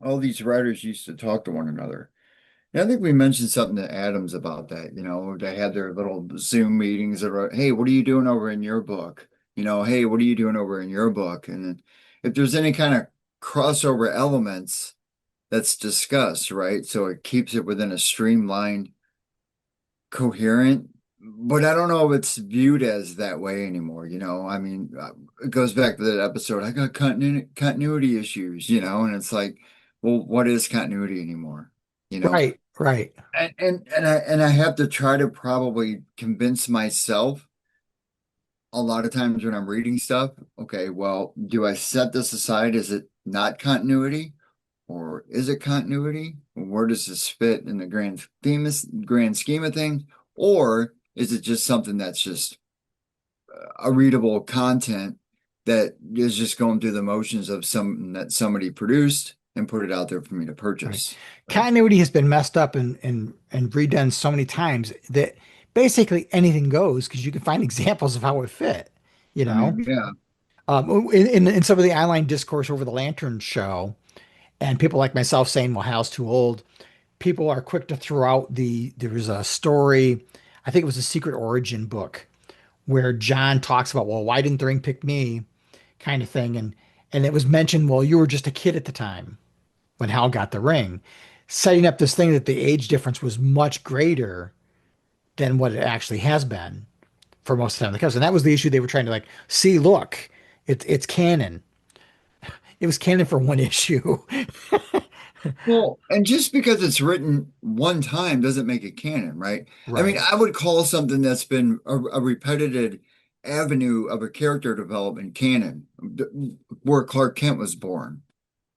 all these writers used to talk to one another. And I think we mentioned something to Adams about that. They had their little Zoom meetings about, hey, what are you doing over in your book? Hey, what are you doing over in your book? And then if there's any kind of crossover elements that's discussed, right? So it keeps it within a streamlined, coherent, but I don't know if it's viewed as that way anymore. I mean, it goes back to that episode. I got continuity issues, and it's like, well, what is continuity anymore? You know, right, right, and I have to try to probably convince myself a lot of times when I'm reading stuff, okay, well, do I set this aside? Is it not continuity? Or is it continuity? Where does this fit in the grand scheme of things? Or is it just something that's just a readable content that is just going through the motions of something that somebody produced and put it out there for me to right. purchase? Right. Continuity has been messed up and redone so many times that basically anything goes because you can find examples of how it fit. You I know, mean, yeah, in some of the online discourse over the Lantern show, and people like myself saying, "Well, Hal's too old." People are quick to throw out there was a story, I think it was a Secret Origin book where John talks about, well, why didn't the ring pick me, kind of thing, and it was mentioned, well, you were just a kid at the time when Hal got the ring, setting up this thing that the age difference was much greater than what it actually has been for most of the time. Because and that was the issue they were trying to like see. Look, it's canon. It was canon for one issue. well, and just because it's written one time doesn't make it canon, right? I mean, Right, I would call something that's been a repetitive avenue of a character development canon, where Clark Kent was born,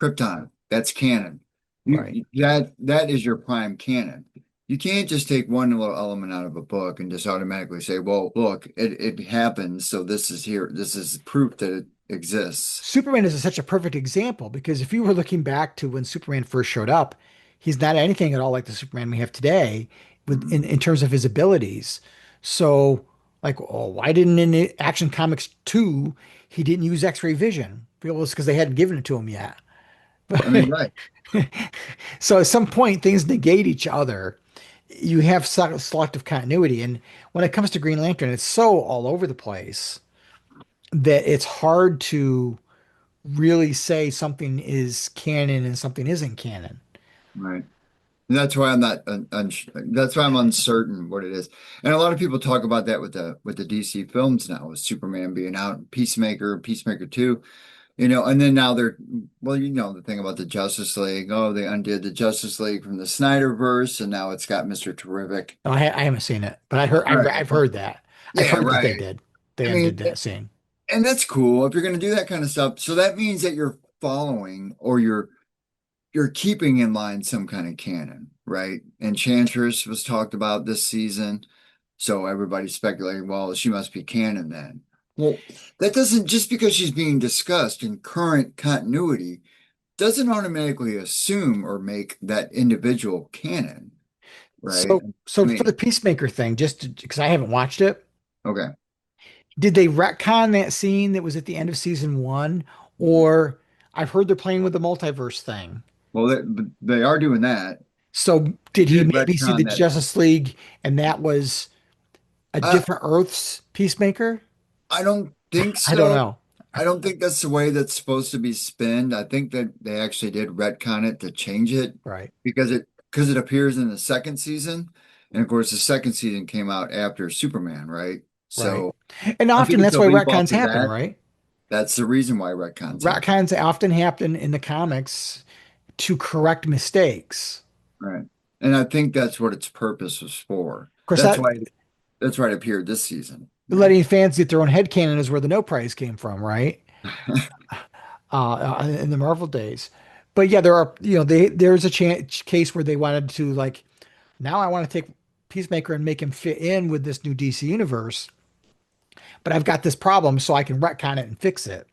Krypton, that's canon. right. That is your prime canon. You can't just take one little element out of a book and just automatically say, well, look, it happens, so this is here. This is proof that it exists. Superman is such a perfect example because if you were looking back to when Superman first showed up, he's not anything at all like the Superman we have today with Mhm. in terms of his abilities. So, like, oh, why didn't in Action Comics 2 he didn't use X-ray vision? Well, it's because they hadn't given it to him yet. I mean, right. So at some point things negate each other. You have selective continuity, and when it comes to Green Lantern, it's so all over the place that it's hard to really say something is canon and something isn't canon. Right. That's why I'm not that's why I'm uncertain what it is. And a lot of people talk about that with the DC films now, with Superman being out, Peacemaker 2, and then now they're well, the thing about the Justice League. Oh, they undid the Justice League from the Snyderverse, and now it's got Mr. Terrific. I haven't seen it, but Right. I've heard that. I've Yeah, heard that right. they I undid mean, that scene. and that's cool if you're going to do that kind of stuff. So that means that you're following or you're keeping in line some kind of canon, right? Enchantress was talked about this season. So everybody's speculating, well, she must be canon then. Well, that doesn't, just because she's being discussed in current continuity, doesn't automatically assume or make that individual canon. right? So I for the mean, Peacemaker thing, just because I haven't watched it, okay. did they retcon that scene that was at the end of season one, or I've heard they're playing with the multiverse thing. Well, they are doing that. So They did he did maybe see the retcon that. Justice League and that was a Uh, different Earth's Peacemaker? I don't think I don't so. know. I don't think that's the way that's supposed to be spinned. I think that they actually did retcon it to change it Right, because it appears in the second season. And of course, the second season came out after Superman, right? right. So And I think often if that's they'll why leap off retcons of happen, that, right? that's the reason why retcons happen. Retcons often happen in the comics to correct mistakes. Right. And I think that's what its purpose was for. Of course, that That's why it appeared this season, right? letting fans get their own headcanon is where the No Prize came from, right? In the Marvel days. But yeah, there are, there's a case where they wanted to like, now I want to take Peacemaker and make him fit in with this new DC universe, but I've got this problem, so I can retcon it and fix it.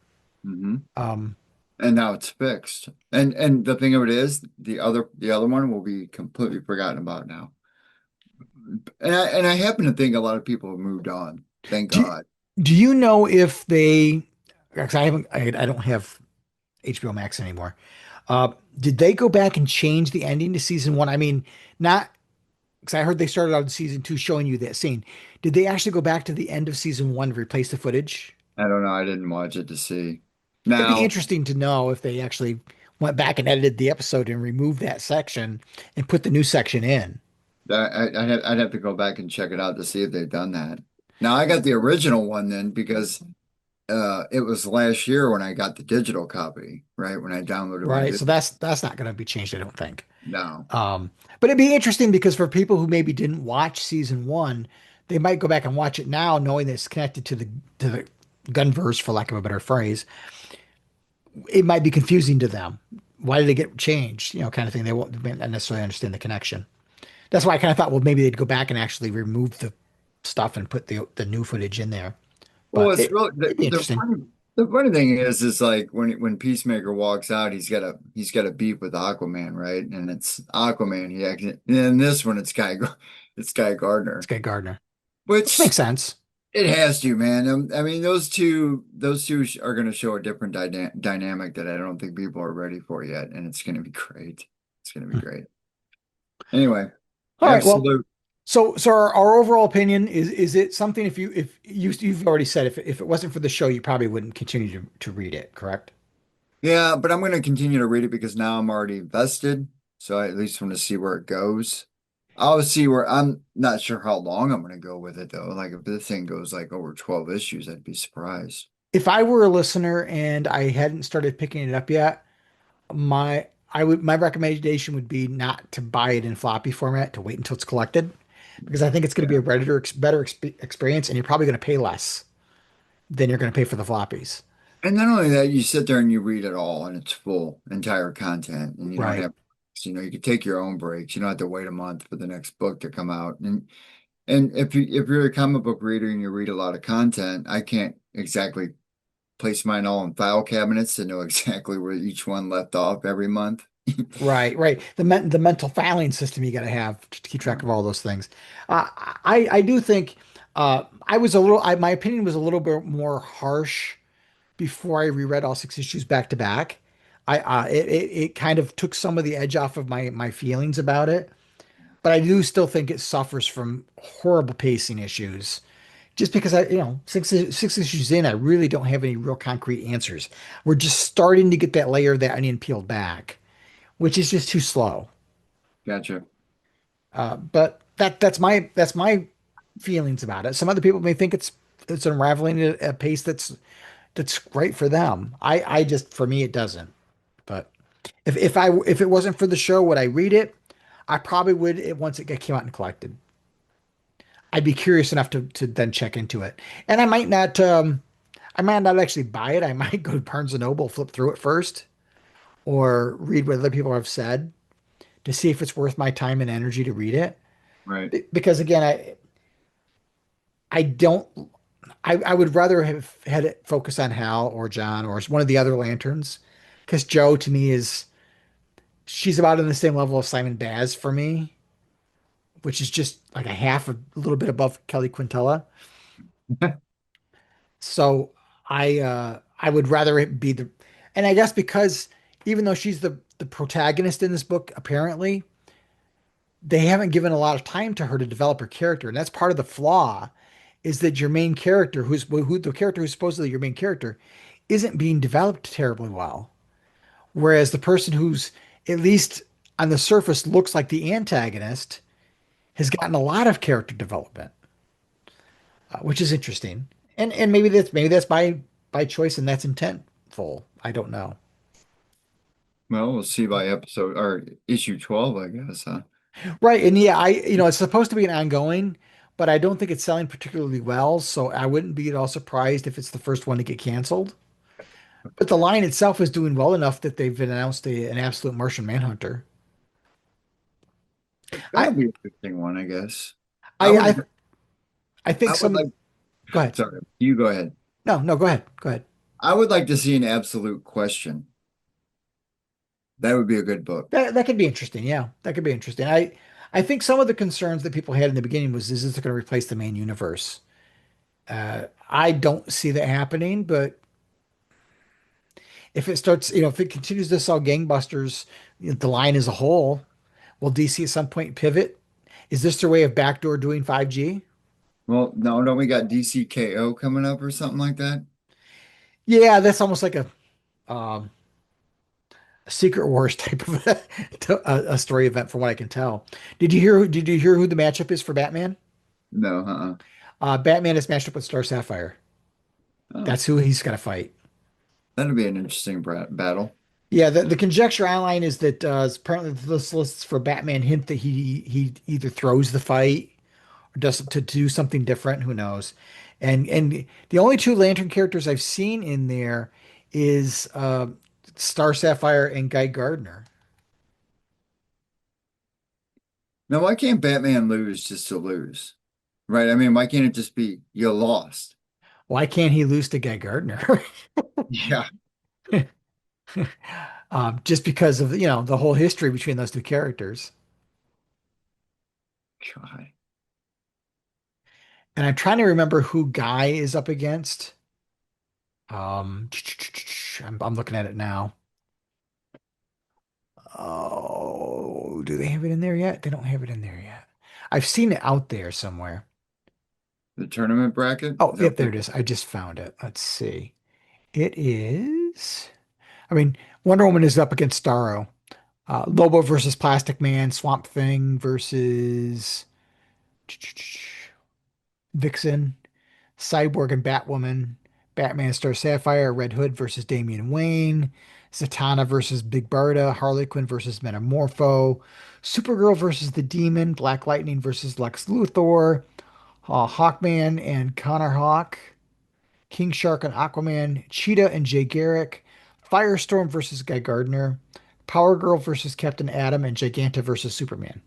hmm Um, And now it's fixed. And the thing of it is, the other one will be completely forgotten about now. And I happen to think a lot of people have moved on. Thank do God. do you know if they? Because I don't have HBO Max anymore. Did they go back and change the ending to season one? I mean, not because I heard they started out in season two showing you that scene. Did they actually go back to the end of season one to replace the footage? I don't know. I didn't watch it to see. It'd be Now, interesting to know if they actually went back and edited the episode and removed that section and put the new section in. I'd have to go back and check it out to see if they've done that. Now I got the original one then because it was last year when I got the digital copy, right? When I downloaded my Right. So digital. that's not going to be changed, I don't think. No. But it'd be interesting because for people who maybe didn't watch season one, they might go back and watch it now, knowing that it's connected to the gunverse, for lack of a better phrase. It might be confusing to them. Why did it get changed? Kind of thing. They won't necessarily understand the connection. That's why I kind of thought, well, maybe they'd go back and actually remove the stuff and put the new footage in there. Well, But it's really it'd be interesting. the funny thing is like when Peacemaker walks out, he's got a beef with Aquaman, right? And it's Aquaman. He actually, and in this one, it's Guy It's Gardner, Guy Gardner, which which makes sense. it has to, man. I mean, those two are going to show a different dynamic that I don't think people are ready for yet, and it's going to be great. It's going to be great. Anyway, All right. Well, absolute. so our overall opinion is it something if you've already said if it wasn't for the show, you probably wouldn't continue to read it, correct? Yeah, but I'm going to continue to read it because now I'm already invested. So I at least want to see where it goes. I'll see where I'm not sure how long I'm going to go with it though. Like if this thing goes like over 12 issues, I'd be surprised. If I were a listener and I hadn't started picking it up yet, my recommendation would be not to buy it in floppy format, to wait until it's collected, because I think it's going to be Yeah. a better experience, and you're probably going to pay less than you're going to pay for the floppies. And not only that, you sit there and you read it all and it's full, entire content, and you don't Right. have, you can take your own breaks. You don't have to wait a month for the next book to come out. And if you're a comic book reader and you read a lot of content, I can't exactly place mine all in file cabinets to know exactly where each one left off every month. Right, right. The mental filing system you got to have to keep track of all those things. I do think I was a little my opinion was a little bit more harsh before I reread all six issues back to back. It kind of took some of the edge off of my feelings about it, but I do still think it suffers from horrible pacing issues. Just because six issues in, I really don't have any real concrete answers. We're just starting to get that layer of that onion peeled back, which is just too slow. Gotcha. But that's my feelings about it. Some other people may think it's unraveling at a pace that's great for them. I just for me it doesn't. But if it wasn't for the show, would I read it? I probably would once it came out and collected. I'd be curious enough to then check into it. And I might not actually buy it. I might go to Barnes and Noble, flip through it first, or read what other people have said to see if it's worth my time and energy to read it. Right. Because again, I don't I would rather have had it focus on Hal or John or one of the other lanterns. Because Joe to me she's about in the same level of Simon Baz for me, which is just like a little bit above Kelly Quintella. So I would rather it be the, and I guess because even though she's the protagonist in this book, apparently they haven't given a lot of time to her to develop her character, and that's part of the flaw, is that your main character, who the character who's supposedly your main character, isn't being developed terribly well. Whereas the person who's at least on the surface looks like the antagonist has gotten a lot of character development, which is interesting. And maybe that's by choice and that's intentful. I don't know. Well, we'll see by episode or issue 12, I guess, huh? Right. And yeah, it's supposed to be an ongoing, but I don't think it's selling particularly well. So I wouldn't be at all surprised if it's the first one to get canceled. But the line itself is doing well enough that they've announced an absolute Martian Manhunter. That'll I, be an interesting one, I guess. I I, I, would, I think I would some, like, go ahead. sorry, you go ahead. No, no, go ahead. Go ahead. I would like to see an absolute question. That would be a good book. That could be interesting. Yeah, that could be interesting. I think some of the concerns that people had in the beginning was, is this going to replace the main universe? I don't see that happening, but if it starts, if it continues to sell gangbusters, the line as a whole, will DC at some point pivot? Is this their way of backdoor doing 5G? Well, no, don't we got DCKO coming up or something like that? Yeah, that's almost like um, a Secret Wars type of a story event, from what I can tell. Did you hear who the matchup is for Batman? No, Batman is matched up with Star Sapphire. Oh, That's who he's going to fight. that'll be an interesting battle. Yeah, the conjecture online is that apparently the lists for Batman hint that he either throws the fight or does to do something different. Who knows? And the only two Lantern characters I've seen in there is Star Sapphire and Guy Gardner. Now, why can't Batman lose just to lose? Right? I mean, why can't it just be you lost? Why can't he lose to Guy Gardner? Yeah. Just because of the whole history between those two characters. God. And I'm trying to remember who Guy is up against. Um, I'm looking at it now. Oh, do they have it in there yet? They don't have it in there yet. I've seen it out there somewhere. The tournament bracket? Oh, Is that yep, what there it is. I just found it. Let's see. It is. I mean, Wonder Woman is up against Starro. Lobo versus Plastic Man. Swamp Thing versus Vixen. Cyborg and Batwoman, Batman Star Sapphire, Red Hood versus Damian Wayne, Zatanna versus Big Barda, Harley Quinn versus Metamorpho, Supergirl versus the Demon, Black Lightning versus Lex Luthor, Hawkman and Connor Hawk, King Shark and Aquaman, Cheetah and Jay Garrick, Firestorm versus Guy Gardner, Power Girl versus Captain Atom, and Giganta versus Superman.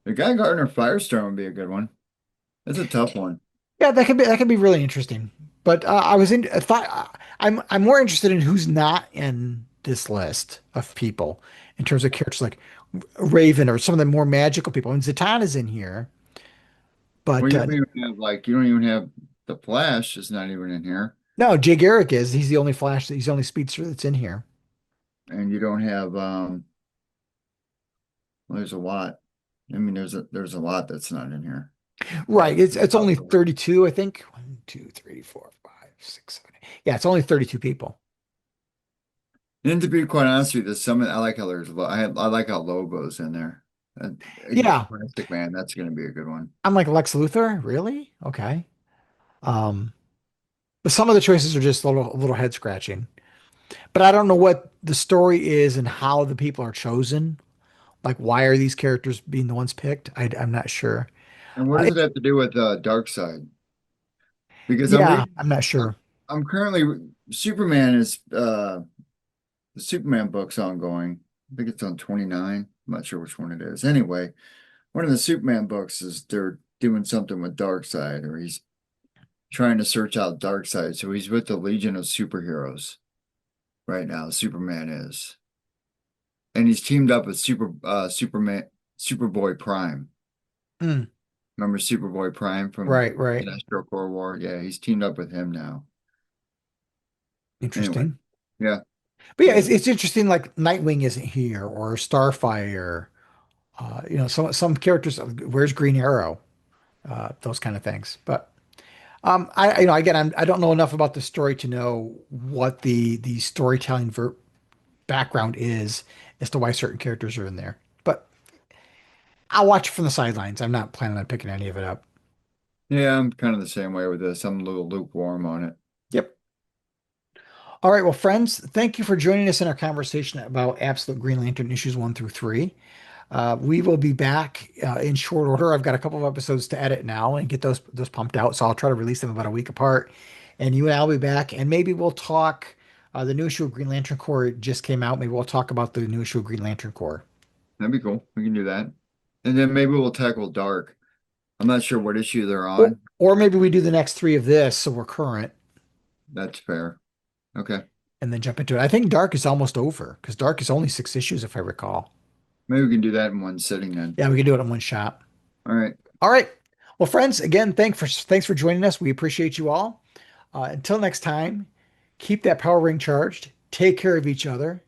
the Guy Gardner Firestorm would be a good one. That's a tough one. Yeah, that could be really interesting. But I thought I'm more interested in who's not in this list of people in terms of characters like Raven or some of the more magical people. And Zatanna's in here, Well, but you don't even have you don't even have the Flash is not even in here, no, Jay Garrick is. He's the only Flash. He's the only speedster that's in here. and you don't have well, there's a lot. I mean, there's a lot that's not in here. Right. It's only 32, I think. 1, 2, 3, 4, 5, 6, 7, 8. Yeah, it's only 32 people. And to be quite honest with you, there's some I like how I like how Lobo's in there. Against Yeah, Plastic Man, that's going to be a good one. I'm like Lex Luthor. Really? Okay. Um, but some of the choices are just a little head scratching. But I don't know what the story is and how the people are chosen. Like, why are these characters being the ones picked? I'm not sure. And what does it have to do with Darkseid? Because Yeah, I'm not I'm, sure. I'm currently Superman is the Superman book's ongoing. I think it's on 29. I'm not sure which one it is. Anyway, one of the Superman books is they're doing something with Darkseid, or he's trying to search out Darkseid. So he's with the Legion of Superheroes right now. Superman is, and he's teamed up with Superboy Prime. Mm, Remember Superboy Prime from right, right. the Astro Corps War? Yeah, he's teamed up with him now. Anyway, Interesting. yeah, But yeah, yeah. it's interesting. Like Nightwing isn't here, or Starfire. Some characters. Where's Green Arrow? Those kind of things. But again, I don't know enough about the story to know what the storytelling background is as to why certain characters are in there. But I'll watch from the sidelines. I'm not planning on picking any of it up. Yeah, I'm kind of the same way with this. I'm a little lukewarm on it. Yep. All right, well, friends, thank you for joining us in our conversation about Absolute Green Lantern issues 1 through 3. We will be back in short order. I've got a couple of episodes to edit now and get those pumped out, so I'll try to release them about a week apart. And you and I'll be back, and maybe we'll talk. The new issue of Green Lantern Corps just came out. Maybe we'll talk about the new issue of Green Lantern Corps. That'd be cool. We can do that. And then maybe we'll tackle Dark. I'm not sure what issue they're Or, on. or maybe we do the next 3 of this, so we're current, That's fair. Okay. and then jump into it. I think Dark is almost over because Dark is only 6 issues, if I recall. Maybe we can do that in one sitting then. Yeah, we can do it in one shot. All right. All right. Well, friends, again, thanks for joining us. We appreciate you all. Until next time, keep that power ring charged, take care of each other,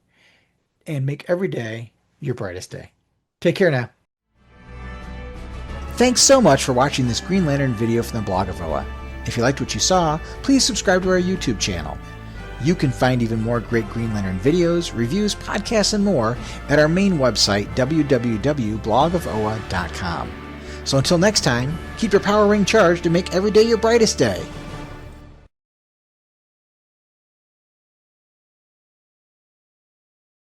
and make every day your brightest day. Take care now. Thanks so much for watching this Green Lantern video from the blog of Voa. If you liked what you saw, please subscribe to our YouTube channel. You can find even more great Green Lantern videos, reviews, podcasts, and more at our main website, www.blogofoa.com. So until next time, keep your power ring charged and make every day your brightest day.